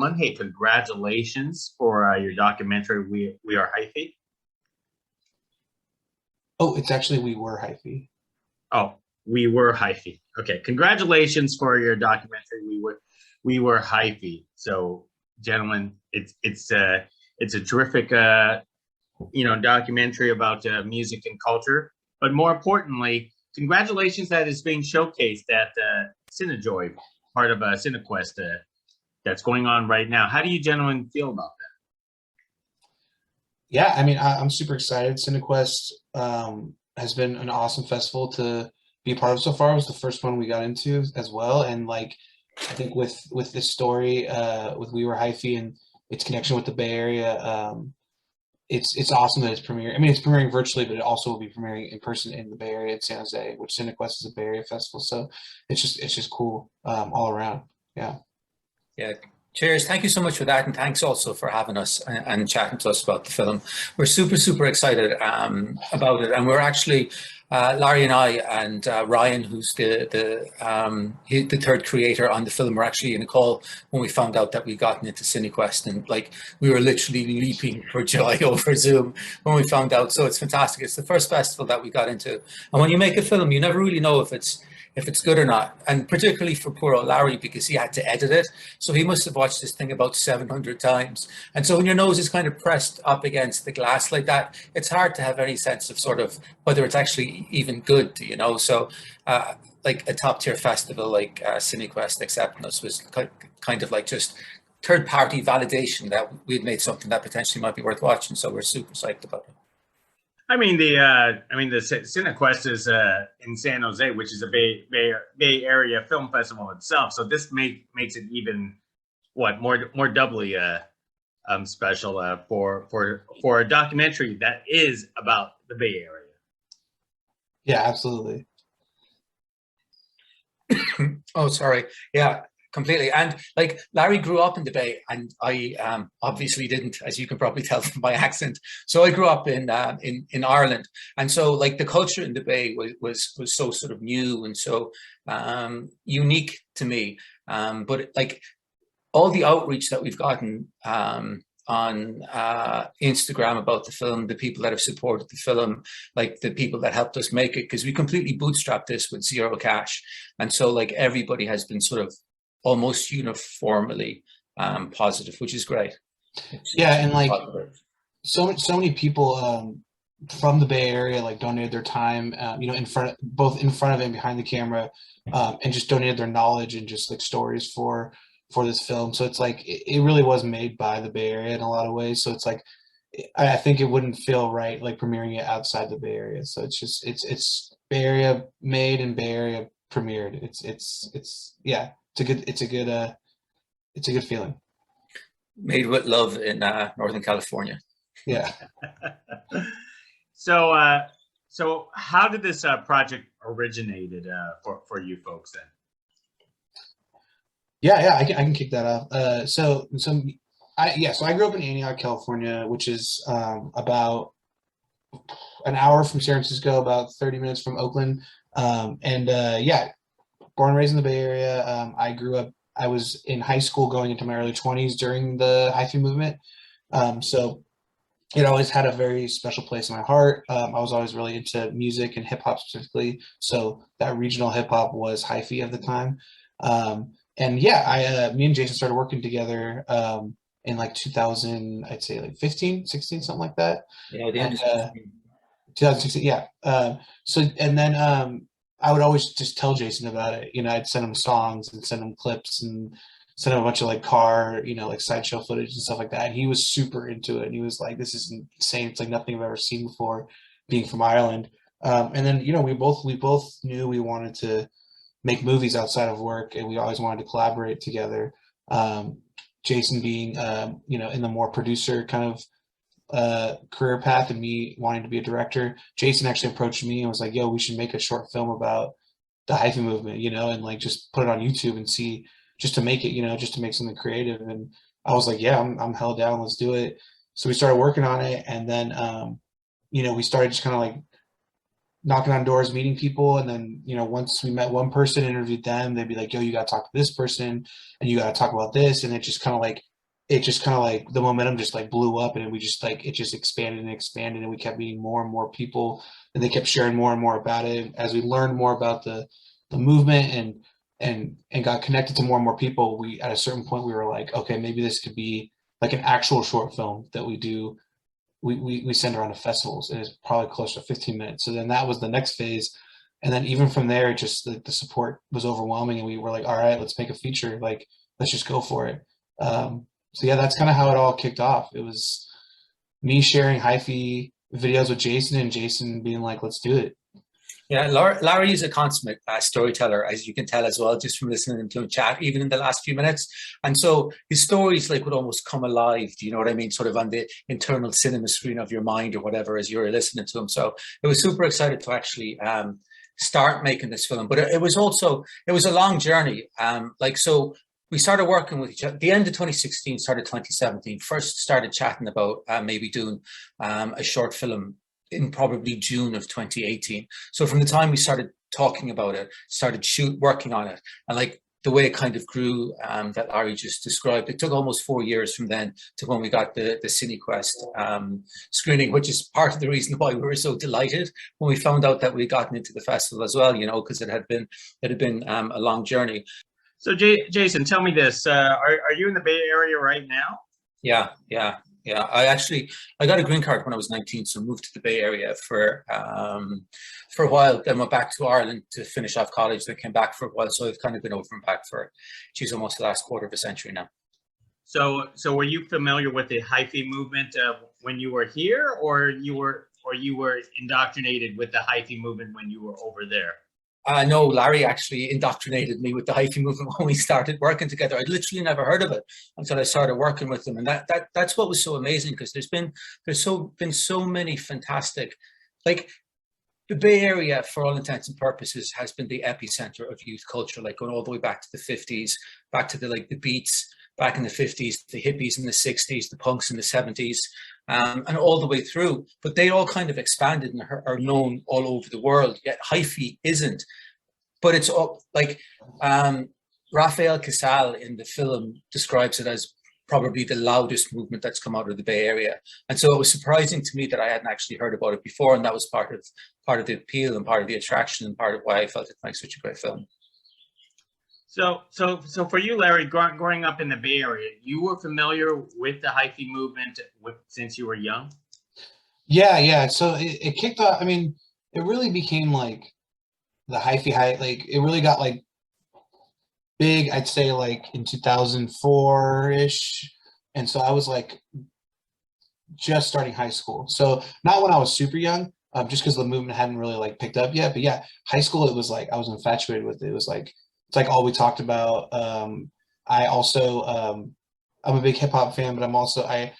gentlemen. Hey, congratulations for your documentary, We Are Hyphy. Oh, it's actually We Were Hyphy. Oh, We Were Hyphy. Okay, congratulations for your documentary, We Were Hyphy. So, gentlemen, it's a terrific documentary about music and culture. But more importantly, congratulations that it's being showcased at CineJoy, part of CineQuest that's going on right now. How do you gentlemen feel about that? Yeah, I mean, I'm super excited. CineQuest has been an awesome festival to be a part of so far. It was the first one we got into as well, and like I think with this story, with We Were Hyphy and its connection with the Bay Area, it's awesome that it's premiering. I mean, it's premiering virtually, but it also will be premiering in person in the Bay Area in San Jose, which CineQuest is a Bay Area festival. So it's just cool all around. Yeah. Yeah. Cheers. Thank you so much for that. And thanks also for having us and chatting to us about the film. We're super, super excited about it. And we're actually, Larry and I and Ryan, who's the third creator on the film, were actually in a call when we found out that we'd gotten into CineQuest. And like, we were literally leaping for joy over Zoom when we found out. So it's fantastic. It's the first festival that we got into. And when you make a film, you never really know if it's good or not, and particularly for poor old Larry, because he had to edit it. So he must have watched this thing about 700 times. And so when your nose is kind of pressed up against the glass like that, it's hard to have any sense of sort of whether it's actually even good, you know? So like a top tier festival like CineQuest accepting us was kind of like just third party validation that we'd made something that potentially might be worth watching. So we're super psyched about it. I mean the CineQuest is in San Jose, which is a Bay Area film festival itself. So this makes it even more doubly special for a documentary that is about the Bay Area. Yeah, absolutely. Oh, sorry. Yeah. Completely. And like Larry grew up in the Bay, and I obviously didn't, as you can probably tell from my accent. So I grew up in Ireland, and so like the culture in the Bay was so sort of new and so unique to me. But like all the outreach that we've gotten on Instagram about the film, the people that have supported the film, like the people that helped us make it, because we completely bootstrapped this with zero cash, and so like everybody has been sort of almost uniformly positive, which is great. Yeah, and like so many people from the Bay Area like donated their time, both in front of and behind the camera, and just donated their knowledge and just like stories for this film. So it's like it really was made by the Bay Area in a lot of ways. So it's like I think it wouldn't feel right like premiering it outside the Bay Area. So it's Bay Area made and Bay Area premiered. It's yeah. It's a good feeling. Made with love in Northern California. Yeah. So how did this project originated for you folks then? Yeah, I can kick that off. So I grew up in Antioch, California, which is about an hour from San Francisco, about 30 minutes from Oakland, born and raised in the Bay Area. I was in high school going into my early 20s during the hyphy movement. So it always had a very special place in my heart. I was always really into music and hip hop specifically. So that regional hip hop was hyphy at the time. Me and Jason started working together in like 2000, I'd say like 15, 16, something like that. Yeah, the end of 2016. Yeah. I would always just tell Jason about it. You know, I'd send him songs and send him clips and send him a bunch of like car, like sideshow footage and stuff like that. And he was super into it. And he was like, this is insane. It's like nothing I've ever seen before being from Ireland. And then, we both knew we wanted to make movies outside of work, and we always wanted to collaborate together. Jason being, in the more producer kind of career path, and me wanting to be a director. Jason actually approached me and was like, yo, we should make a short film about the hyphy movement, and like just put it on YouTube and see, just to make it, just to make something creative. And I was like, yeah, I'm hell down, let's do it. So we started working on it, and then we started just kind of like knocking on doors, meeting people. And then, once we met one person, interviewed them, they'd be like, yo, you got to talk to this person and you got to talk about this. And it just kind of like it just kind of like the momentum just like blew up, and we just like it just expanded and expanded, and we kept meeting more and more people, and they kept sharing more and more about it. As we learned more about the movement and got connected to more and more people, we at a certain point we were like, okay, maybe this could be like an actual short film that we do. We send around to festivals, and it's probably close to 15 minutes. So then that was the next phase. And then even from there, just the support was overwhelming, and we were like, all right, let's make a feature. Like, let's just go for it. So yeah, that's kind of how it all kicked off. It was me sharing hyphy videos with Jason, and Jason being like, let's do it. Yeah, Larry is a consummate storyteller, as you can tell as well, just from listening to him chat, even in the last few minutes. And so his stories like would almost come alive. Do you know what I mean? Sort of on the internal cinema screen of your mind or whatever, as you're listening to him. So it was super excited to actually start making this film. But it was a long journey. So we started working with each other. The end of 2016, started 2017. First started chatting about maybe doing a short film in probably June of 2018. So from the time we started talking about it, started working on it, and like the way it kind of grew that Larry just described, it took almost 4 years from then to when we got the CineQuest screening, which is part of the reason why we were so delighted when we found out that we'd gotten into the festival as well, you know, because it had been a long journey. So Jason, tell me this, are you in the Bay Area right now? Yeah. I got a green card when I was 19, so moved to the Bay Area for a while, then went back to Ireland to finish off college, then came back for a while. So I've kind of been over and back for, geez, almost the last quarter of a century now. So were you familiar with the hyphy movement when you were here, or you were indoctrinated with the hyphy movement when you were over there? No, Larry actually indoctrinated me with the hyphy movement when we started working together. I'd literally never heard of it until I started working with him, and that's what was so amazing, because there's been so many fantastic, like the Bay Area, for all intents and purposes, has been the epicenter of youth culture, like going all the way back to the 50s, back to the Beats back in the 50s, the hippies in the 60s, the punks in the 70s. And all the way through, but they all kind of expanded and are known all over the world. Yet hyphy isn't, but it's all like Rafael Casal in the film describes it as probably the loudest movement that's come out of the Bay Area. And so it was surprising to me that I hadn't actually heard about it before, and that was part of the appeal and part of the attraction and part of why I felt it makes such a great film. So for you, Larry, growing up in the Bay Area, you were familiar with the hyphy movement since you were young? Yeah. So it kicked off. I mean, it really became like the hyphy like it really got like big, I'd say like in 2004-ish. And so I was like just starting high school. So not when I was super young, just because the movement hadn't really like picked up yet. But yeah, high school, it was like I was infatuated with it. It was like it's like all we talked about. I also I'm a big hip hop fan, but I'm also I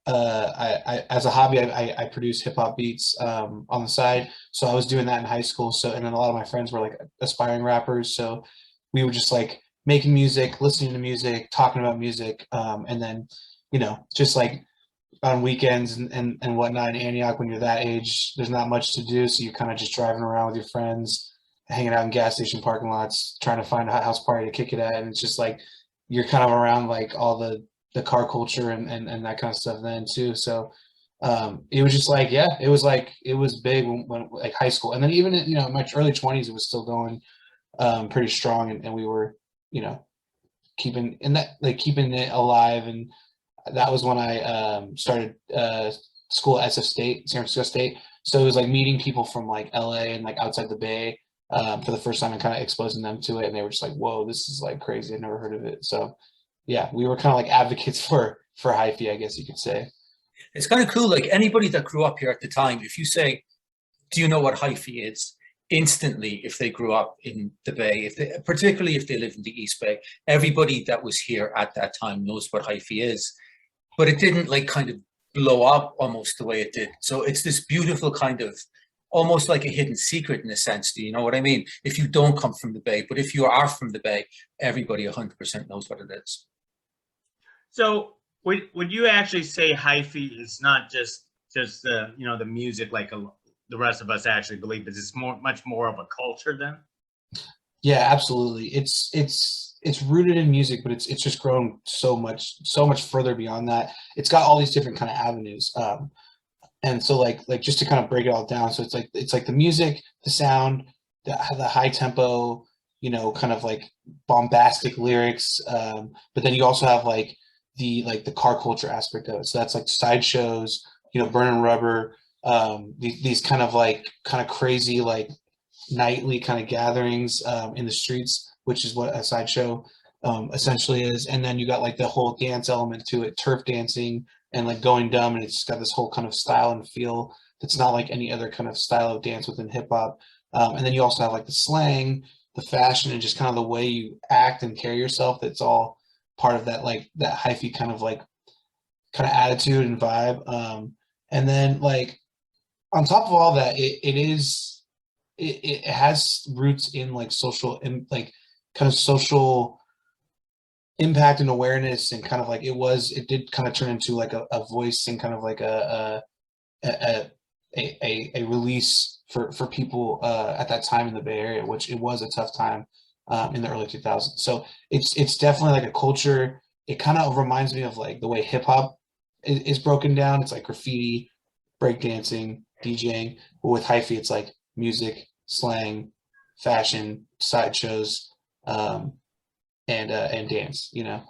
as a hobby I produce hip hop beats on the side. So I was doing that in high school. So and then a lot of my friends were like aspiring rappers. So we were just like making music, listening to music, talking about music, and then just like on weekends and whatnot in Antioch, when you're that age, there's not much to do. So you're kind of just driving around with your friends, hanging out in gas station parking lots, trying to find a house party to kick it at. And it's just like, you're kind of around like all the car culture and that kind of stuff then too. So it was just like, yeah, it was big when like high school. And then even in my early 20s, it was still going pretty strong. And we were, keeping it alive. And that was when I started school at SF State, San Francisco State. So it was like meeting people from like LA and like outside the Bay for the first time and kind of exposing them to it. And they were just like, whoa, this is like crazy. I've never heard of it. So yeah, we were kind of like advocates for hyphy, I guess you could say. It's kind of cool. Like anybody that grew up here at the time, if you say, do you know what hyphy is? Instantly, if they grew up in the Bay, particularly if they live in the East Bay, everybody that was here at that time knows what hyphy is. But it didn't like kind of blow up almost the way it did. So it's this beautiful kind of almost like a hidden secret in a sense. Do you know what I mean? If you don't come from the Bay, but if you are from the Bay, everybody 100% knows what it is. So would you actually say hyphy is not just the the music like the rest of us actually believe, but it's much more of a culture then? Yeah, absolutely. It's it's rooted in music, but it's just grown so much further beyond that. It's got all these different kind of avenues. And so like just to kind of break it all down, so it's like the music, the sound, the high tempo, you know, kind of like bombastic lyrics, but then you also have like the car culture aspect of it. So that's like sideshows, you know, burning rubber, these kind of crazy like nightly kind of gatherings in the streets, which is what a sideshow essentially is. And then you got like the whole dance element to it, turf dancing and like going dumb, and it's got this whole kind of style and feel that's not like any other kind of style of dance within hip hop. And then you also have like the slang, the fashion, and just kind of the way you act and carry yourself. That's all part of that, like that hyphy kind of attitude and vibe. And then like on top of all that, it has roots in like social and like kind of social impact and awareness, and kind of like it did kind of turn into like a voice and kind of like a release for people at that time in the Bay Area, which it was a tough time in the early 2000s. So it's definitely like a culture. It kind of reminds me of like the way hip hop is broken down. It's like graffiti, breakdancing, DJing, but with hyphy, it's like music, slang, fashion, sideshows, and dance, you know.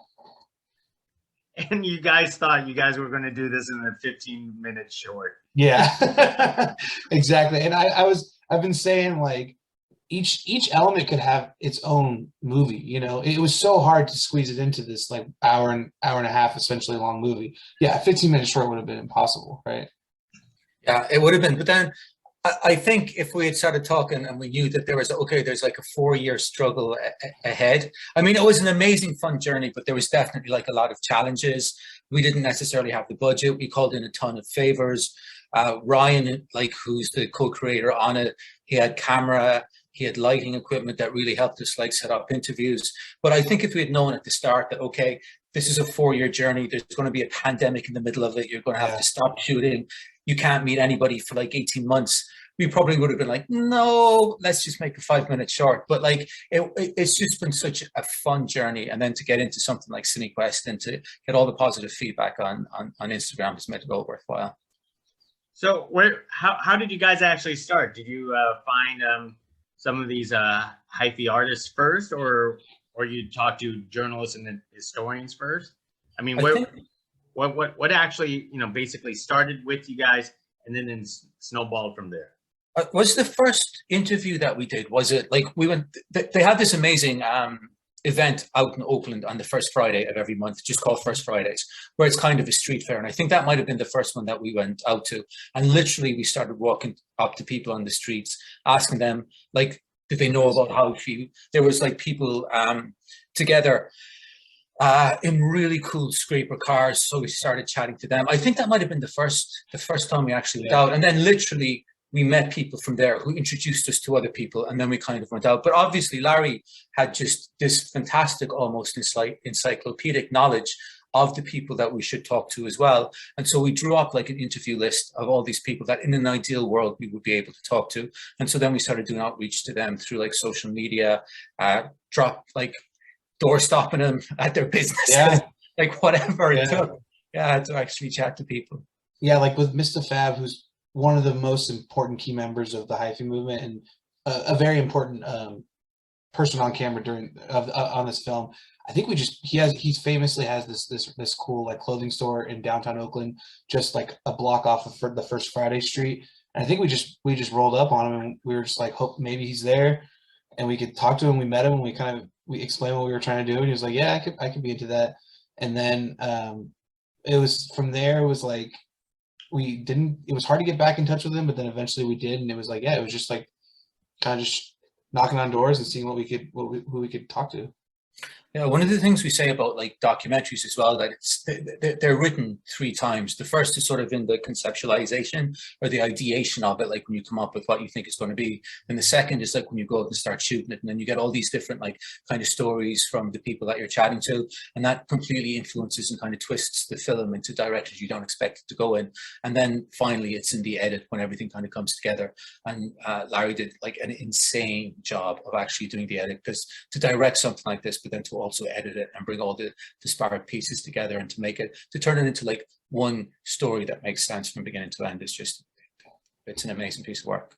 And you guys thought you guys were going to do this in a 15-minute short. Yeah, exactly. And I've been saying like each element could have its own movie, you know. It was so hard to squeeze it into this like hour and a half essentially long movie. Yeah, a 15-minute short would have been impossible, right? Yeah, it would have been. But then I think if we had started talking and we knew that there's like a 4-year struggle ahead. I mean, it was an amazing, fun journey, but there was definitely like a lot of challenges. We didn't necessarily have the budget. We called in a ton of favors. Ryan, like who's the co-creator on it, he had camera, he had lighting equipment that really helped us like set up interviews. But I think if we had known at the start that, okay, this is a 4-year journey, there's going to be a pandemic in the middle of it, you're going to have to stop shooting, you can't meet anybody for like 18 months, we probably would have been like, no, let's just make a 5-minute short. But like, it's just been such a fun journey. And then to get into something like CineQuest and to get all the positive feedback on Instagram has made it all worthwhile. So how did you guys actually start? Did you find some of these hyphy artists first, or you talk to journalists and historians first? I mean, what actually, you know, basically started with you guys and then snowballed from there? Was the first interview that we did, was it like we went, they had this amazing event out in Oakland on the first Friday of every month, just called First Fridays, where it's kind of a street fair. And I think that might have been the first one that we went out to. And literally we started walking up to people on the streets, asking them, like, did they know about Hyphy? There was like people together in really cool scraper cars. So we started chatting to them. I think that might have been the first time we actually went out. And then literally we met people from there who introduced us to other people, and then we kind of went out. But obviously Larry had just this fantastic, almost encyclopedic knowledge of the people that we should talk to as well. And so we drew up like an interview list of all these people that in an ideal world we would be able to talk to. And so then we started doing outreach to them through like social media, door stopping them at their businesses, like whatever it took. Yeah, to actually chat to people. Yeah, like with Mr. Fab, who's one of the most important key members of the hyphy movement and a very important person on camera on this film. I think he famously has this cool like clothing store in downtown Oakland, just like a block off of the First Friday street. And I think we just rolled up on him, and we were just like, hope maybe he's there and we could talk to him. We met him and we explained what we were trying to do, and he was like, yeah, I could be into that. And then it was from there, it was like it was hard to get back in touch with him, but then eventually we did, and it was like, yeah, it was just like kind of just knocking on doors and seeing who we could talk to. Yeah, one of the things we say about like documentaries as well, that they're written 3 times. The first is sort of in the conceptualization or the ideation of it, like when you come up with what you think it's going to be. And the second is like when you go out and start shooting it, and then you get all these different like kind of stories from the people that you're chatting to, and that completely influences and kind of twists the film into directions you don't expect it to go in. And then finally it's in the edit when everything kind of comes together. And Larry did like an insane job of actually doing the edit, because to direct something like this, but then to also edit it and bring all the disparate pieces together and to turn it into like one story that makes sense from beginning to end. It's an amazing piece of work.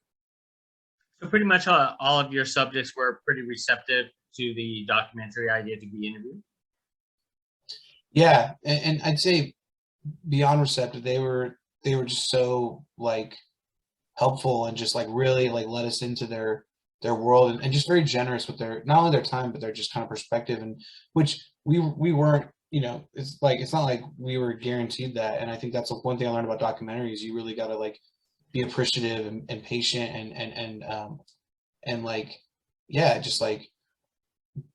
So pretty much all of your subjects were pretty receptive to the documentary idea to be interviewed. Yeah, and I'd say beyond receptive, they were just so like helpful and just like really like let us into their world, and just very generous with their, not only their time, but their just kind of perspective, and which we weren't, it's like, it's not like we were guaranteed that. And I think that's one thing I learned about documentaries. You really got to like be appreciative and patient and like, yeah, just like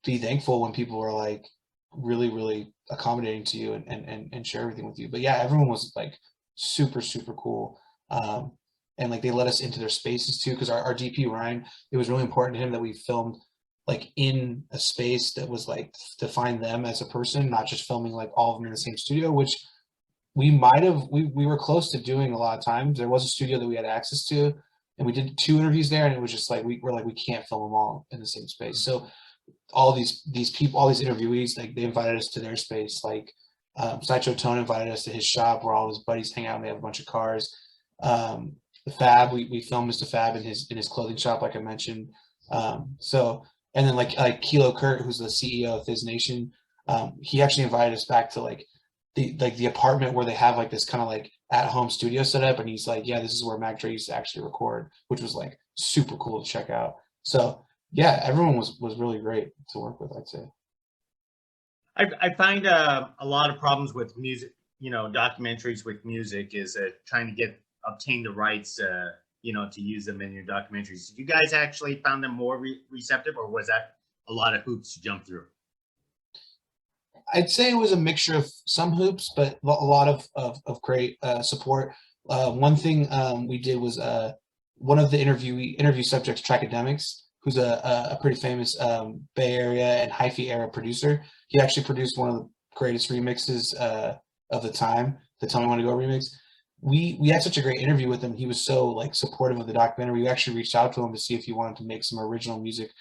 be thankful when people are like really accommodating to you and share everything with you. But yeah, everyone was like super cool. And like they let us into their spaces too, because our DP Ryan, it was really important to him that we filmed like in a space that was like define them as a person, not just filming like all of them in the same studio, which we were close to doing a lot of times. There was a studio that we had access to, and we did 2 interviews there, and it was just like we can't film them all in the same space. So all these people, all these interviewees, like they invited us to their space. Like Sideshow Tone invited us to his shop where all his buddies hang out and they have a bunch of cars. The Fab, we filmed Mr. Fab in his clothing shop, like I mentioned. So, and then like Kilo Kurt, who's the CEO of Fizz Nation, he actually invited us back to like the apartment where they have like this kind of like at-home studio set up, and he's like, yeah, this is where Mac Dre used to actually record, which was like super cool to check out. So yeah, everyone was really great to work with, I'd say. I find a lot of problems with music, documentaries with music is trying to obtain the rights, to use them in your documentaries. Did you guys actually found them more receptive, or was that a lot of hoops to jump through? I'd say it was a mixture of some hoops, but a lot of great support. One thing we did was one of the interview subjects, Trackademics, who's a pretty famous Bay Area and Hyphy era producer. He actually produced one of the greatest remixes of the time, the Tell Me When to Go remix. We had such a great interview with him. He was so like supportive of the documentary. We actually reached out to him to see if he wanted to make some original music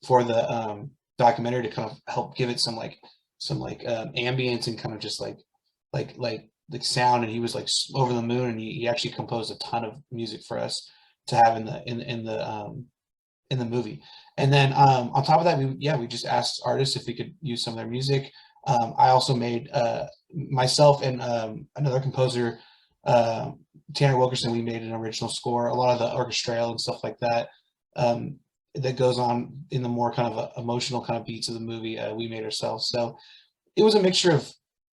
for the documentary to kind of help give it some ambience and kind of just like sound. And he was like over the moon, and he actually composed a ton of music for us to have in the movie. And then on top of that, we just asked artists if we could use some of their music. I also made myself and another composer, Tanner Wilkerson, we made an original score. A lot of the orchestral and stuff like that that goes on in the more kind of emotional kind of beats of the movie, we made ourselves. So it was a mixture of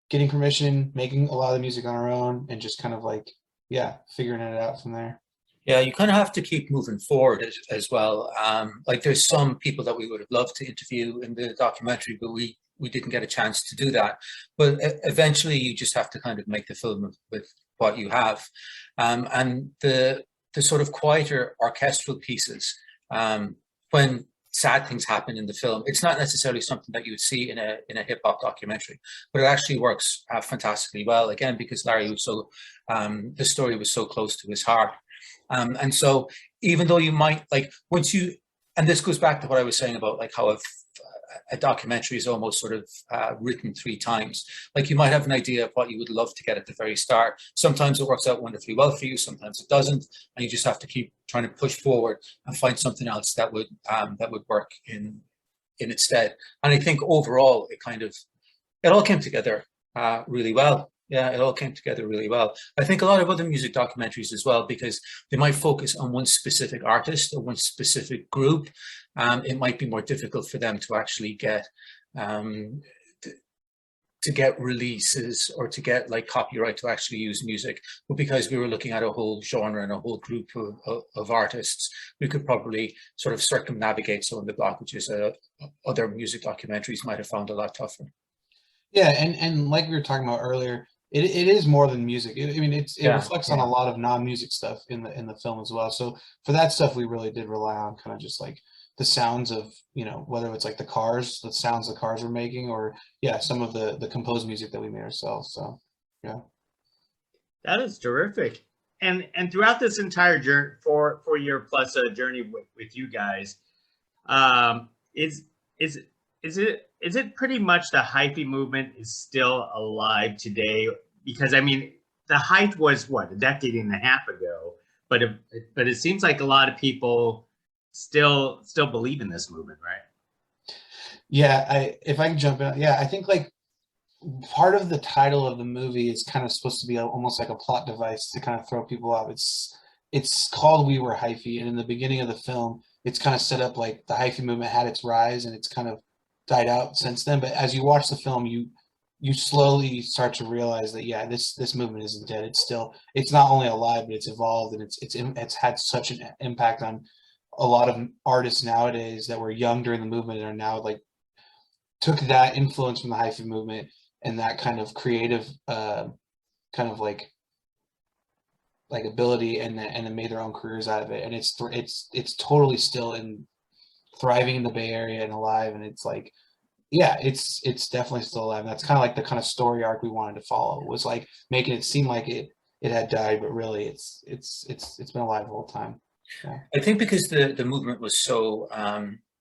getting permission, making a lot of the music on our own, and just kind of like, yeah, figuring it out from there. Yeah, you kind of have to keep moving forward as well. Like there's some people that we would have loved to interview in the documentary, but we didn't get a chance to do that. But eventually you just have to kind of make the film with what you have. And the sort of quieter orchestral pieces, when sad things happen in the film, it's not necessarily something that you would see in a hip hop documentary, but it actually works fantastically well, again, because Larry was so, the story was so close to his heart. And so even though you might like, and this goes back to what I was saying about like how a documentary is almost sort of written 3 times. Like you might have an idea of what you would love to get at the very start. Sometimes it works out wonderfully well for you, sometimes it doesn't, and you just have to keep trying to push forward and find something else that would work in its stead. And I think overall it all came together really well. Yeah, it all came together really well. I think a lot of other music documentaries as well, because they might focus on one specific artist or one specific group. It might be more difficult for them to actually get to get releases or to get like copyright to actually use music. But because we were looking at a whole genre and a whole group of artists, we could probably sort of circumnavigate some of the blockages other music documentaries might have found a lot tougher. Yeah, and like we were talking about earlier, it is more than music. It reflects on a lot of non-music stuff in the film as well. So for that stuff, we really did rely on kind of just like the sounds of, whether it's like the sounds the cars were making, or some of the composed music that we made ourselves. So yeah, that is terrific. And throughout this entire journey, 4 year plus journey with you guys, is is it pretty much the hyphy movement is still alive today? Because I mean, the height was what, a decade and a half ago, but it seems like a lot of people still believe in this movement, right? Yeah, if I can jump in, yeah, I think like part of the title of the movie is kind of supposed to be almost like a plot device to kind of throw people off. It's called We Were Hyphy, and in the beginning of the film, it's kind of set up like the hyphy movement had its rise and it's kind of died out since then. But as you watch the film, you slowly start to realize that yeah, this movement isn't dead. It's not only alive, but it's evolved, and it's had such an impact on a lot of artists nowadays that were young during the movement and are now like took that influence from the hyphy movement and that kind of creative kind of like ability and then made their own careers out of it. And it's totally still thriving in the Bay Area and alive. And it's like, yeah, it's definitely still alive. And that's kind of like the kind of story arc we wanted to follow, was like making it seem like it had died, but really it's been alive the whole time. Yeah. I think because the movement was so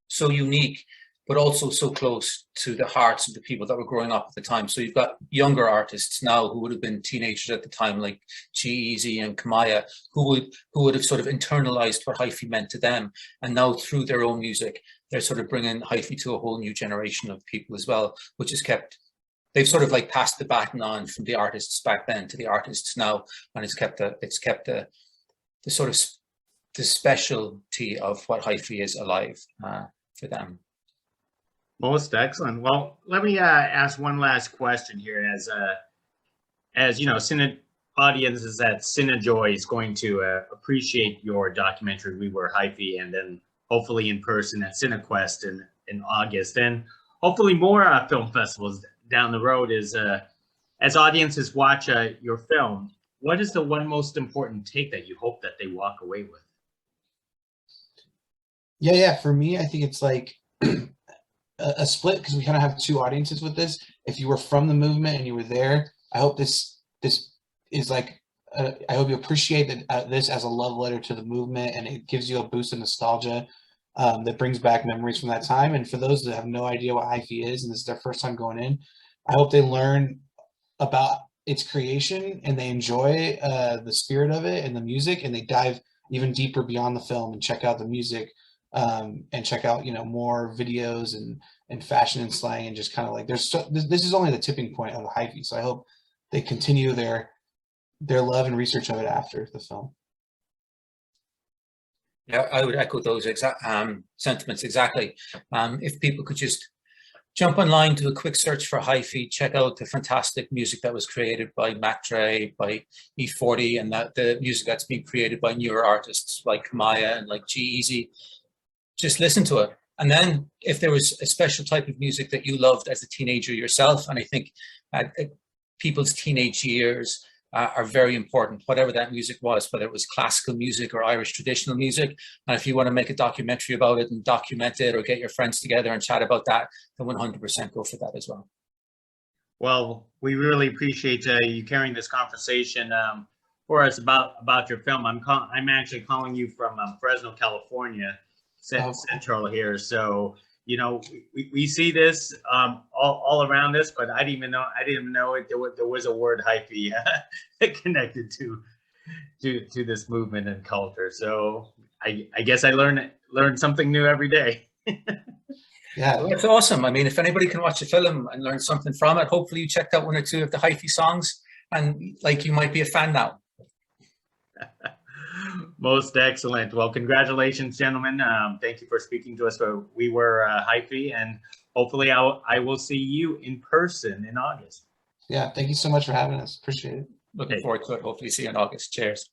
so unique, but also so close to the hearts of the people that were growing up at the time. So you've got younger artists now who would have been teenagers at the time, like G-Eazy and Kamaya, who would have sort of internalized what hyphy meant to them. And now through their own music, they're sort of bringing hyphy to a whole new generation of people as well, which has they've sort of like passed the baton on from the artists back then to the artists now. And it's kept the sort of the specialty of what hyphy is alive for them. Most excellent. Well, let me ask one last question here. As you know, audiences at CineJoy is going to appreciate your documentary We Were Hyphy, and then hopefully in person at CineQuest in August, and hopefully more film festivals down the road. As audiences watch your film, what is the one most important take that you hope that they walk away with? Yeah. For me, I think it's like a split, because we kind of have two audiences with this. If you were from the movement and you were there, I hope this is like I hope you appreciate that this as a love letter to the movement, and it gives you a boost of nostalgia that brings back memories from that time. And for those that have no idea what hyphy is and this is their first time going in, I hope they learn about its creation and they enjoy the spirit of it and the music, and they dive even deeper beyond the film and check out the music. And check out, more videos and fashion and slang, and just kind of like this is only the tipping point of hyphy. So I hope they continue their love and research of it after the film. Yeah, I would echo those exact sentiments exactly. If people could just jump online, do a quick search for hyphy, check out the fantastic music that was created by Mac Dre, by E40, and the music that's being created by newer artists like Kamaya and like G-Eazy. Just listen to it. And then if there was a special type of music that you loved as a teenager yourself, and I think people's teenage years are very important, whatever that music was, whether it was classical music or Irish traditional music. And if you want to make a documentary about it and document it, or get your friends together and chat about that, then 100% go for that as well. Well, we really appreciate you carrying this conversation for us about your film. I'm actually calling you from Fresno, California. Central here, so we see this all around us, but I didn't even know there was a word hyphy connected to this movement and culture. So I guess I learn something new every day. Yeah, well, that's awesome. I mean, if anybody can watch a film and learn something from it, hopefully you checked out one or two of the hyphy songs, and like you might be a fan now. Most excellent. Well, congratulations, gentlemen. Thank you for speaking to us. We were hyphy, and hopefully I will see you in person in August. Yeah, thank you so much for having us. Appreciate it. Looking forward to it. Hopefully see you in August. Cheers.